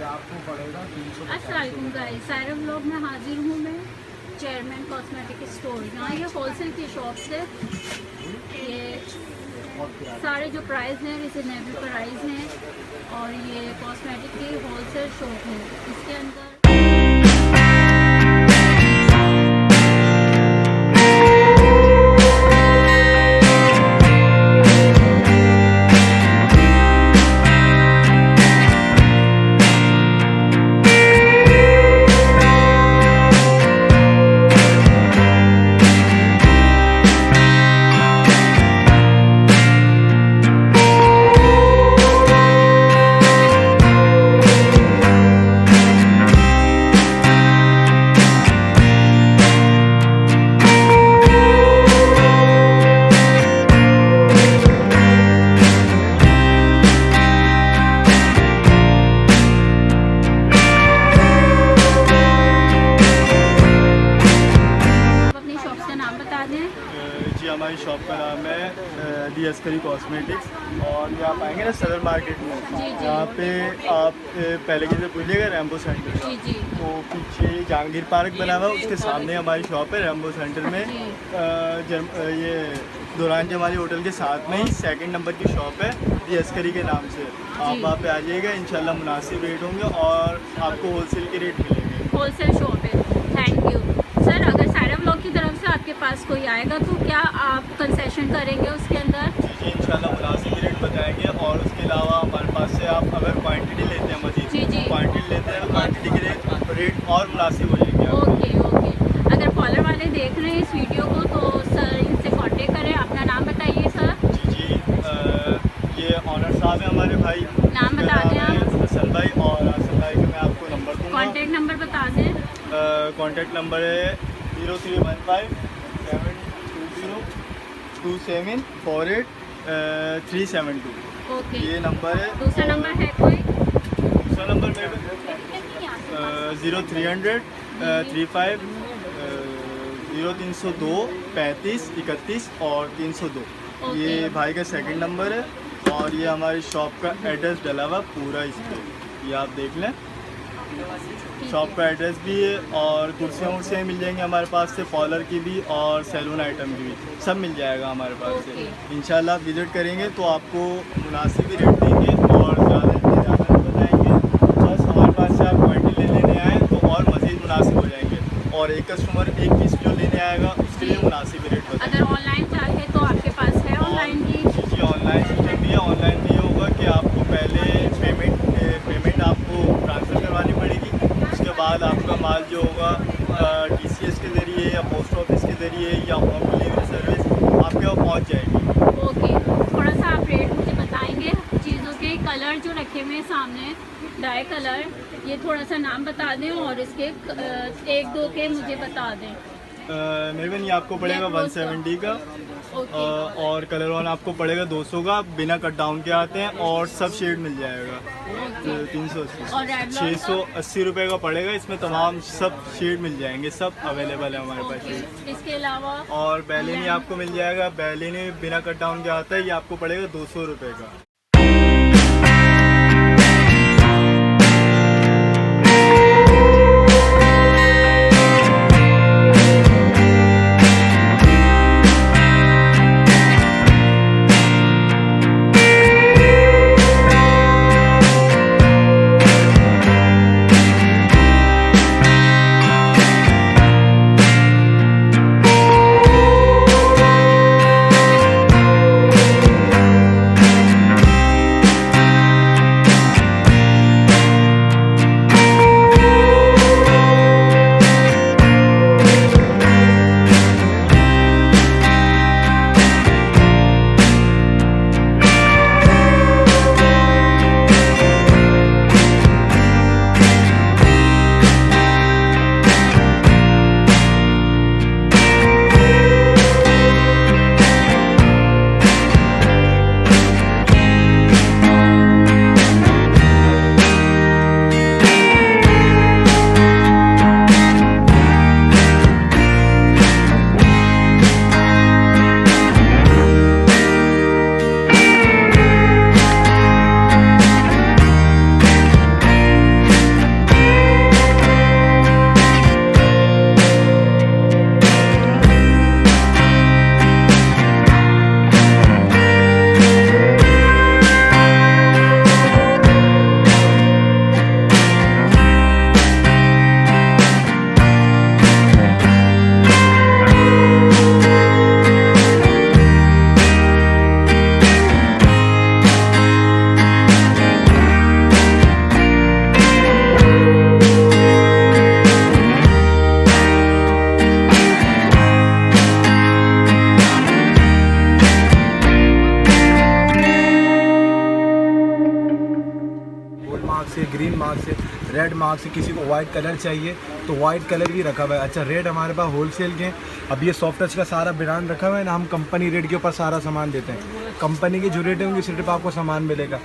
आपको पड़ेगा 350। अस्सलाम वालेकुम गाइस, सारे व्लॉग में हाजिर हूँ मैं चेयरमैन कॉस्मेटिक स्टोर। यहाँ ये होलसेल की शॉप है। ये सारे जो प्राइस हैं रिजनेबल प्राइस हैं और ये कॉस्मेटिक की होलसेल शॉप है। इसके अंदर जी, हमारी शॉप का नाम है दी अस्करी कॉस्मेटिक्स और ये आप आएंगे ना सदर मार्केट में। यहाँ पे आप पहले की से पूछिएगा रैम्बो सेंटर। तो पीछे जहांगीर पार्क बना हुआ है, उसके सामने हमारी शॉप है रैम्बो सेंटर में। ये दौरान जमाली होटल के साथ में ही सेकंड नंबर की शॉप है दी अस्करी के नाम से। आप वहाँ पे आ जाइएगा, इंशाल्लाह मुनासिब रेट होंगे और आपको होलसेल के रेट मिलेंगे। होलसेल शॉप है। Thank you sir. अगर सारा ब्लॉग की तरफ से आपके पास कोई आएगा तो क्या आप कंसेशन करेंगे उसके अंदर? जी इंशाल्लाह मुनासिब रेट बताएंगे। और उसके अलावा हमारे पास से आप अगर क्वांटिटी लेते हैं मजीद क्वांटिटी लेते हैं, क्वांटिटी के रेट और मुनासिब हो जाएंगे। ओके। अगर कॉलर वाले देख रहे हैं इस वीडियो को तो सर इनसे कांटेक्ट करें। अपना नाम बताइए सर। जी ये ऑनर साहब है हमारे भाई। नाम बता दें आप। हसन भाई। और हसन भाई का मैं आपको नंबर दूँगा। कॉन्टेक्ट नंबर बता दें। कॉन्टेक्ट नंबर है 0315 720 2748 372। ओके। ये नंबर है। दूसरा नंबर है कोई? दूसरा नंबर मेरे 0300 35 0302 35 31 और 302। ये भाई का सेकंड नंबर है। और ये हमारी शॉप का एड्रेस डला हुआ पूरा इस पर, ये आप देख लें। शॉप का एड्रेस भी है और कुर्सियाँ वुर्सियाँ मिल जाएंगी हमारे पास से, पार्लर की भी और सैलून आइटम की भी, सब मिल जाएगा हमारे पास से। इंशाल्लाह आप विज़िट करेंगे तो आपको मुनासिब रेट देंगे और ज़्यादा नहीं बताएंगे। बस हमारे पास से आप क्वांटिटी लेने आएँ तो और मज़ीद मुनासिब हो जाएंगे। और एक कस्टमर एक पीस जो लेने आएगा उसके लिए मुनासिब रेट बताएंगे। अगर ऑनलाइन चाहे तो आपके पास है ऑनलाइन भी? जी ऑनलाइन सिस्टम भी है। ऑनलाइन भी होगा कि आपको पहले पेमेंट आपको ट्रांसफ़र करवानी पड़ेगी। उसके बाद आपका माल जो होगा TCS के ज़रिए या पोस्ट ऑफिस के ज़रिए या होम डिलीवरी सर्विस आपके वहाँ पहुँच जाएगी। ओके। थोड़ा सा आप रेट मुझे बताएंगे चीज़ों के? कलर जो रखे हुए हैं सामने डाई कलर, ये थोड़ा सा नाम बता दें और इसके एक दो के मुझे बता दें। मेरे बहन ये आपको पड़ेगा 170 का। और कलर वन आपको पड़ेगा 200 का। बिना कट डाउन के आते हैं और सब शेड मिल जाएगा। 380 680 रुपये का पड़ेगा। इसमें तमाम सब शेड मिल जाएंगे, सब अवेलेबल है हमारे पास शेड। इसके अलावा और बैलिनी आपको मिल जाएगा। बैलिनी बिना कट डाउन के आता है, ये आपको पड़ेगा 200 रुपये का। मार्क से, रेड मार्क से, किसी को वाइट कलर चाहिए तो वाइट कलर भी रखा हुआ है। अच्छा, रेट हमारे पास होलसेल के। अब ये सॉफ्ट टच का सारा ब्रांड रखा हुआ है ना, हम कंपनी रेट के ऊपर सारा सामान देते हैं। कंपनी के जो रेट होंगे उसी रेट पर आपको सामान मिलेगा।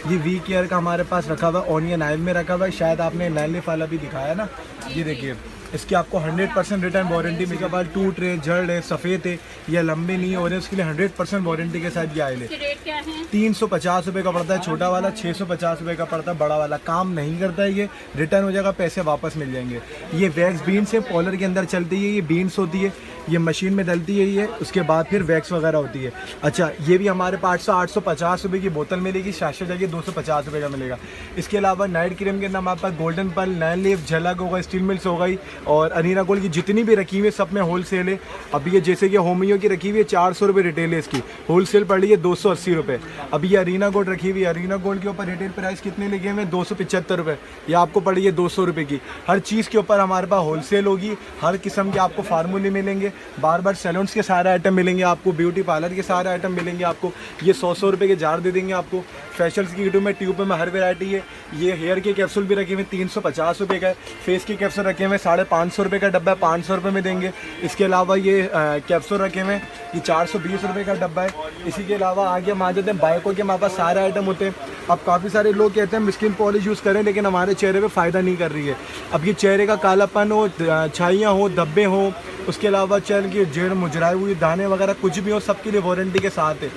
ये वी केयर का हमारे पास रखा हुआ है, ऑनियन आयल में रखा हुआ है, शायद आपने नैलिफ वाला भी दिखाया ना, ये देखिए इसकी आपको 100% रिटर्न वारंटी मिलेगा। बाल टूट रहे, जड़ रहे, सफ़ेद है या लंबे नहीं हो रहे, उसके लिए 100% वारंटी के साथ ये आयल है। रेट क्या है? 350 रुपये का पड़ता है छोटा वाला, 650 रुपये का पड़ता है बड़ा वाला। काम नहीं करता है ये, रिटर्न हो जाएगा, पैसे वापस मिल जाएंगे। ये वैक्स बीन्स है, पॉलर के अंदर चलती है, ये बीन्स होती है, ये मशीन में डलती है ये, उसके बाद फिर वैक्स वगैरह होती है। अच्छा, ये भी हमारे पास 850 रुपये की बोतल मिलेगी, शाशा जाके 250 रुपये का मिलेगा। इसके अलावा नाइट क्रीम के अंदर हमारे पास गोल्डन पल, नैन लीफ, झलक हो गई, स्टील मिल्स हो गई और अनीरा गोल्ड की जितनी भी रखी हुई है सब में होलसेल है। अभी ये जैसे कि होमियो की रखी हुई है 400 रुपये रिटेल है, इसकी होलसेल पड़ रही है 280 रुपये। अभी ये अरीना गोल्ड रखी हुई है, अरीना गोल्ड के ऊपर रिटेल प्राइस कितने लगे हुए हैं? 275 रुपये, ये आपको पड़ रही है 200 रुपये की। हर चीज़ के ऊपर हमारे पास होलसेल होगी, हर किस्म के आपको फार्मूले मिलेंगे, बार बार सैलून्स के सारे आइटम मिलेंगे आपको, ब्यूटी पार्लर के सारे आइटम मिलेंगे आपको। ये 100 रुपये के जार दे देंगे आपको। फेशियल्स की किट में ट्यूब में हर वैरायटी है। ये हेयर के कैप्सूल भी रखे हुए 350 रुपये का है। फेस के कैप्सूल रखे हुए 550 रुपये का डब्बा है, 500 रुपये में देंगे। इसके अलावा ये कैप्सूल रखे हुए ये 420 रुपये का डब्बा है। इसी के अलावा आगे हम आ जाते हैं बाइकों के, हमारे पास सारे आइटम होते हैं। अब काफ़ी सारे लोग कहते हैं स्किन पॉलिश यूज़ करें, लेकिन हमारे चेहरे पे फ़ायदा नहीं कर रही है। अब ये चेहरे का कालापन हो, छाइयाँ हो, धब्बे हों, उसके अलावा चेहरे की जेड़ मुजराई हुई दाने वगैरह कुछ भी हो, सबके लिए वारंटी के साथ है।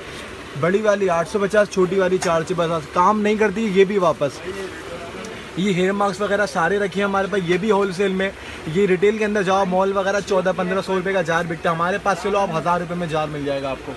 बड़ी वाली 850, छोटी वाली 450, काम नहीं करती ये भी वापस। ये हेयर मास्क वगैरह सारे रखे हैं हमारे पास, ये भी होलसेल में। ये रिटेल के अंदर जाओ, मॉल वगैरह 1400-1500 रुपये का जार बिकता है, हमारे पास चलो आप 1000 रुपये में जार मिल जाएगा आपको।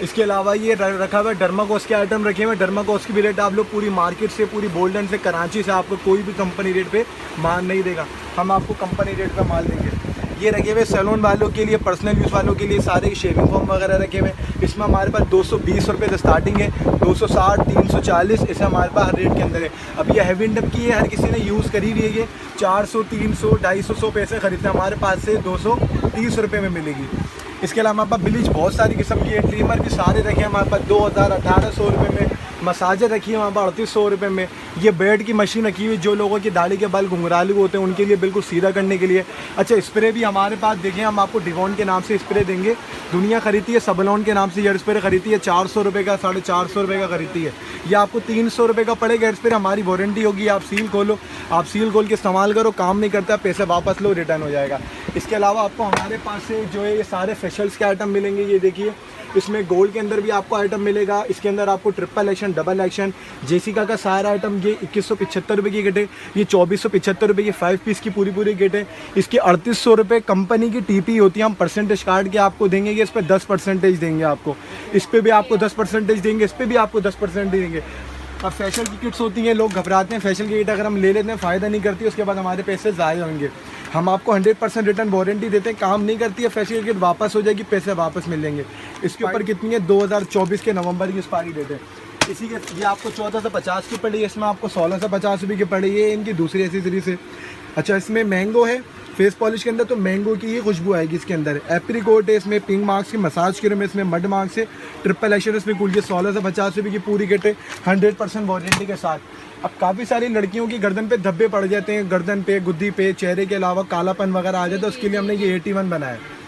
इसके अलावा ये रखा हुआ है डर्माकोस के आइटम रखे हुए हैं। डर्माकोस की भी रेट आप लोग पूरी मार्केट से, पूरी बोल्डन से, कराची से आपको कोई भी कंपनी रेट पे माल नहीं देगा, हम आपको कंपनी रेट पे माल देंगे। ये रखे हुए सैलून वालों के लिए, पर्सनल यूज़ वालों के लिए सारे शेविंग फोम वगैरह रखे हुए हैं। इसमें हमारे पास 220 रुपये से स्टार्टिंग है, 260, 340, इसे हमारे पास हर रेट के अंदर है। अब ये हैवी डब की है, हर किसी ने यूज़ करी हुई है। ये 400, 300, 250, 100 पैसे खरीदते हैं, हमारे पास से 230 रुपये में मिलेगी। इसके अलावा हमारे पास ब्लीच बहुत सारी किस्म की है, ट्रिमर भी सारे रखे हैं हमारे पास 2000, 1800 रुपये में। मसाजर रखी है हमारे पास 3800 रुपये में। ये बेड की मशीन रखी हुई, जो लोगों की दाढ़ी के बाल घुंघरालू होते हैं उनके लिए बिल्कुल सीधा करने के लिए। अच्छा, स्प्रे भी हमारे पास देखें, हम आपको डिवॉन के नाम से स्प्रे देंगे। दुनिया खरीदती है सबलॉन के नाम से ये स्प्रे खरीदती है 400 रुपये का, 450 रुपये का खरीदती है। ये आपको 300 रुपये का पड़ेगा स्प्रे, हमारी वारंटी होगी। आप सील खोलो, आप सील खोल के इस्तेमाल करो, काम नहीं करता पैसे वापस लो, रिटर्न हो जाएगा। इसके अलावा आपको हमारे पास से जो है ये सारे फेशियल्स के आइटम मिलेंगे। ये देखिए, इसमें गोल्ड के अंदर भी आपको आइटम मिलेगा। इसके अंदर आपको triple action, double action, Jessica का सारा आइटम। ये 2175 रुपये की किट है, ये 2475 रुपये की 5 पीस की पूरी किट है। इसके 3800 रुपये कंपनी की टीपी होती है, हम परसेंटेज काट के आपको देंगे। इस पर 10% देंगे आपको, इस पर भी आपको 10% देंगे, इस पर भी आपको 10% देंगे। अब फेशियल की किट्स होती हैं, लोग घबराते हैं, फेशियल की किट अगर हम ले लेते हैं फ़ायदा नहीं करती, उसके बाद हमारे पैसे ज़ाया होंगे। हम आपको 100% रिटर्न वारंटी देते हैं, काम नहीं करती है फेशियल किट वापस हो जाएगी, पैसे वापस मिल जाएंगे। इसके ऊपर कितनी है? 2024 के नवंबर की एक्सपायरी डेट है। इसी के ये आपको 1450 की पड़ी है, इसमें आपको 1650 रुपये की पड़ी है इनकी दूसरी एसेसरीज है। अच्छा, इसमें मैंगो है फेस पॉलिश के अंदर, तो मैंगो की ही खुशबू आएगी इसके अंदर। एप्रीकोट है, इसमें पिंक मार्क्स की मसाज क्रीम है, इसमें मड मार्क्स है, ट्रिपल एक्शन इसमें कुल ये 1650 रुपये की पूरी किट है, 100% वारंटी के साथ। अब काफ़ी सारी लड़कियों की गर्दन पे धब्बे पड़ जाते हैं, गर्दन पे, गुद्दी पे, चेहरे के अलावा कालापन वगैरह आ जाता है, उसके लिए हमने ये 81 बनाया है।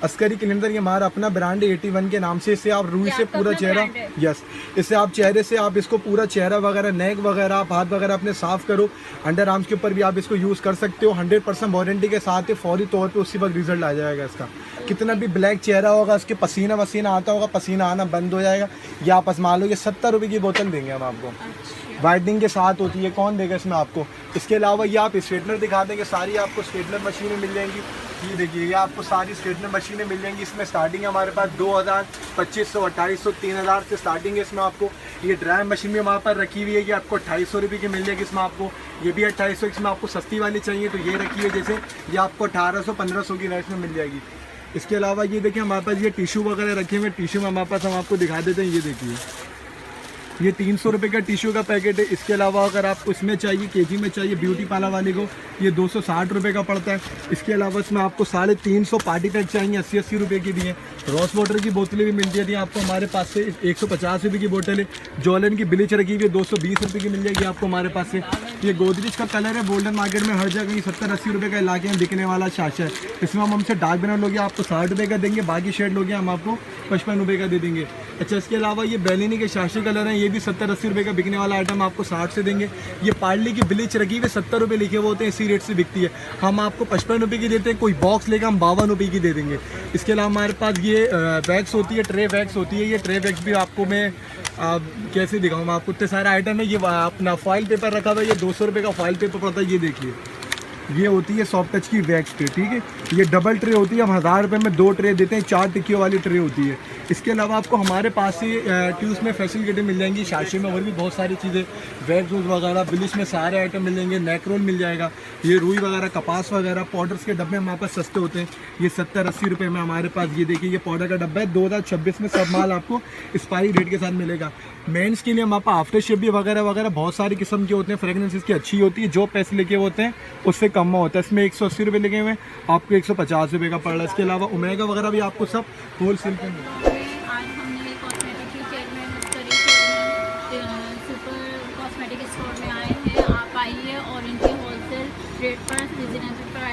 अस्करी क्लिनर, ये हमारा अपना ब्रांड है 81 के नाम से। इससे आप रूई से पूरा चेहरा, यस, इससे आप चेहरे से आप इसको पूरा चेहरा वगैरह, नेक वगैरह, आप हाथ वगैरह अपने साफ़ करो, अंडर आर्म्स के ऊपर भी आप इसको यूज़ कर सकते हो। 100% वारंटी के साथ है, फौरी तौर पे उसी वक्त रिजल्ट आ जाएगा इसका। कितना भी ब्लैक चेहरा होगा, उसके पसीना वसीना आता होगा, पसीना आना बंद हो जाएगा। या आप आजमा लो, ये 70 रुपये की बोतल देंगे हम आपको, वाइटनिंग के साथ होती है, कौन देगा इसमें आपको। इसके अलावा ये आप स्ट्रेटनर दिखा देंगे, सारी आपको स्ट्रेटनर मशीनें मिल जाएंगी। ये देखिए, ये आपको सारी स्ट्रेटनर मशीनें मिल जाएंगी। इसमें स्टार्टिंग है हमारे पास 2000, 2500, 2800, 3000 से स्टार्टिंग है इसमें आपको। ये ड्राई मशीन भी हमारे पास रखी हुई है, ये आपको 250 रुपये की मिल जाएगी इसमें आपको। ये भी 2800, इसमें आपको सस्ती वाली चाहिए तो ये रखी है, जैसे ये आपको 1800, 1500 की रेंज में मिल जाएगी। इसके अलावा ये देखिए, हमारे पास ये टिश्यू वगैरह रखे हुए, टिश्यू में हमारे पास हम आपको दिखा देते हैं। ये देखिए, ये 300 रुपये का टिश्यू का पैकेट है। इसके अलावा अगर आपको इसमें चाहिए, केजी में चाहिए ब्यूटी पार्लर वाले को, ये 260 रुपये का पड़ता है। इसके अलावा इसमें आपको 350 पार्टी पैक चाहिए, 80-80 रुपये की भी हैं। रॉस वाटर की बोतलें भी मिलती है आपको हमारे पास से, 150 रुपये की बोतल है। जॉलन की ब्लीच रखी हुई है 220 रुपये की मिल जाएगी आपको हमारे पास से। ये गोदरेज का कलर है, गोल्डन मार्केट में हर जगह 70-80 रुपये का इलाके में बिकने वाला शाशा है। इसमें हम हमसे डार्क ब्राउन लोगे आपको 60 रुपये का देंगे, बाकी शेड लोगे हम आपको 55 रुपये का दे देंगे। अच्छा, इसके अलावा ये बेलिनी के शाशी कलर हैं, ये भी 70-80 रुपये का बिकने वाला आइटम आपको 60 से देंगे। ये पार्ले की ब्लीच रखी हुई 70 रुपये लिखे हुए होते हैं, इसी रेट से बिकती है। हम आपको 55 रुपये की देते हैं, कोई बॉक्स लेकर हम 52 रुपये की दे देंगे। इसके अलावा हमारे पास ये वैक्स होती है, ट्रे वैक्स होती है। ये ट्रे वैक्स भी आपको मैं कैसे दिखाऊँ, मैं आपको इतने सारे आइटम है। ये अपना फॉइल पेपर रखा हुआ है, ये 200 रुपये का फॉइल पेपर पड़ता है। ये देखिए, ये होती है सॉफ्ट टच की वैक्स ट्रे, ठीक है। ये डबल ट्रे होती है, हम 1000 रुपये में 2 ट्रे देते हैं, 4 टिक्कियों वाली ट्रे होती है। इसके अलावा आपको हमारे पास से ट्यूब्स में फैसिलिटी मिल जाएंगी, शाशी में और भी बहुत सारी चीज़ें, वैक्स वगैरह, ब्लिच में सारे आइटम मिल जाएंगे। नेकरोल मिल जाएगा, ये रुई वगैरह, कपास वगैरह, पाउडर्स के डब्बे हमारे पास सस्ते होते हैं। ये 70-80 रुपये में हमारे पास, ये देखिए ये पाउडर का डब्बा है। 2026 में सब माल आपको एक्सपायरी डेट के साथ मिलेगा। मेंस के लिए हमारे पास आफ्टर शेव भी वगैरह वगैरह बहुत सारी किस्म के होते हैं। फ्रेगनेंस इसकी अच्छी होती है, जो पैसे लेके होते हैं उससे कम में होता है। इसमें 180 रुपये लगे हुए हैं, आपको 150 रुपये का पड़ रहा है। इसके अलावा ओमेगा वगैरह भी आपको सब होल सेल पे मिलेगा। आज हमने कॉस्मेटिक की चेन में सुपर कॉस्मेटिक स्टोर में आए हैं। आप आइए और इनके होलसेल रेट पर, रिजनेबल प्राइस